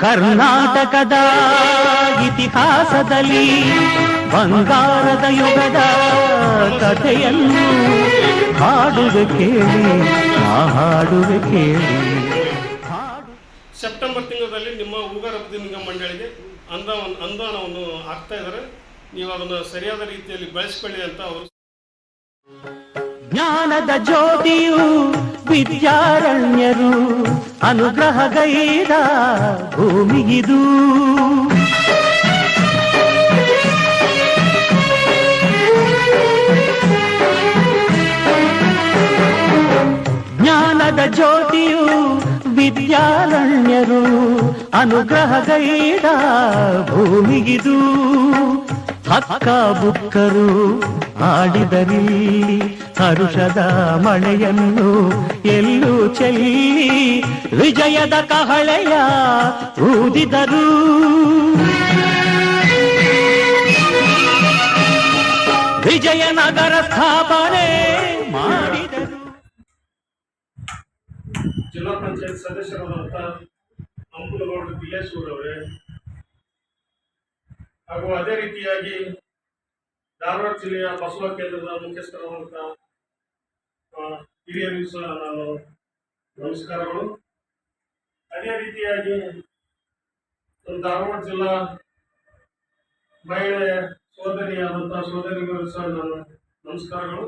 ಕರ್ನಾಟಕದ ಇತಿಹಾಸದಲ್ಲಿ ಬಂಗಾರದ ಯುಗದ ಕಥೆಯನ್ನು ಹಾಡುವೆ ಕೇಳಿ, ಹಾಡುವೆ ಕೇಳಿ. ಸೆಪ್ಟೆಂಬರ್ ತಿಂಗಳಲ್ಲಿ ನಿಮ್ಮ ಉಗರ ನಿಗಮ ಮಂಡಳಿಗೆ ಅನುದಾನವನ್ನು ಹಾಕ್ತಾ ಇದ್ದಾರೆ. ನೀವು ಅದನ್ನು ಸರಿಯಾದ ರೀತಿಯಲ್ಲಿ ಬಳಸಿಕೊಳ್ಳಿ ಅಂತ ಅವರು. ಜ್ಞಾನದ ಜ್ಯೋತಿಯು ವಿದ್ಯಾರಣ್ಯರು ಅನುಗ್ರಹಗೈದ ಭೂಮಿಗಿದು. ಜ್ಞಾನದ ಜ್ಯೋತಿಯು ವಿದ್ಯಾರಣ್ಯರು ಅನುಗ್ರಹಗೈದ ಭೂಮಿಗಿದು. ಹಕ್ಕ ಬುಕ್ಕರು ಆಡಿದರಿಲ್ಲಿ ಹರುಷದ ಮಳೆಯನ್ನು ಎಲ್ಲೂ ಚೆಲ್ಲಿ ವಿಜಯದ ಕಹಳೆಯ ಊದಿದರು. ವಿಜಯನಗರ ಸ್ಥಾಪನೆ ಮಾಡಿದರು. ಜಿಲ್ಲಾ ಪಂಚಾಯತ್ ಸದಸ್ಯರಾದಂಥ ಅಂಬುಲಗೌಡ ಬಿಲ್ಲೇಶ್ವರ ಅವರೇ ಹಾಗೂ ಅದೇ ರೀತಿಯಾಗಿ ಧಾರವಾಡ ಜಿಲ್ಲೆಯ ಬಸವ ಕೇಂದ್ರದ ಮುಖ್ಯಸ್ಥರಾದಂಥ ಹಿರಿಯರಿಗೂ ಸಹ ನಾನು ನಮಸ್ಕಾರಗಳು. ಅದೇ ರೀತಿಯಾಗಿ ಧಾರವಾಡ ಜಿಲ್ಲಾ ಮಹಿಳೆ ಸೋದರಿಯಾದಂಥ ಸೋದರಿಗೂ ಸಹ ನಾನು ನಮಸ್ಕಾರಗಳು.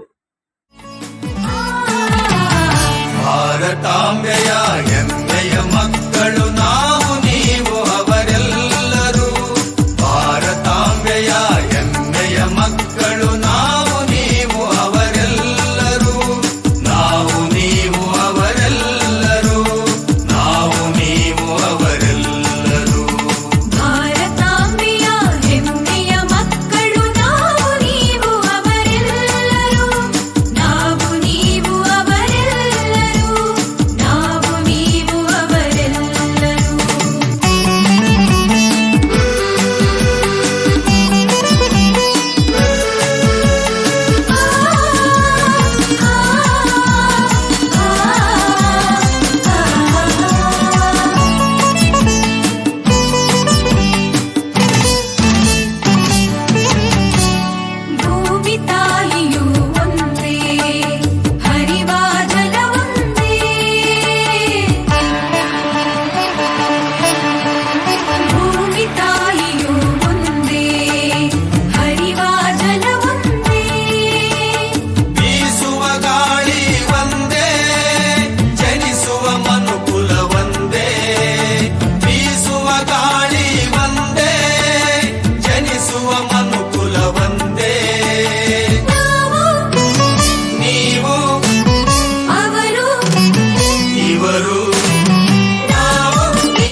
ಭಾರತಾಂಬೆಯ ಹೆಮ್ಮೆಯ ಮಗ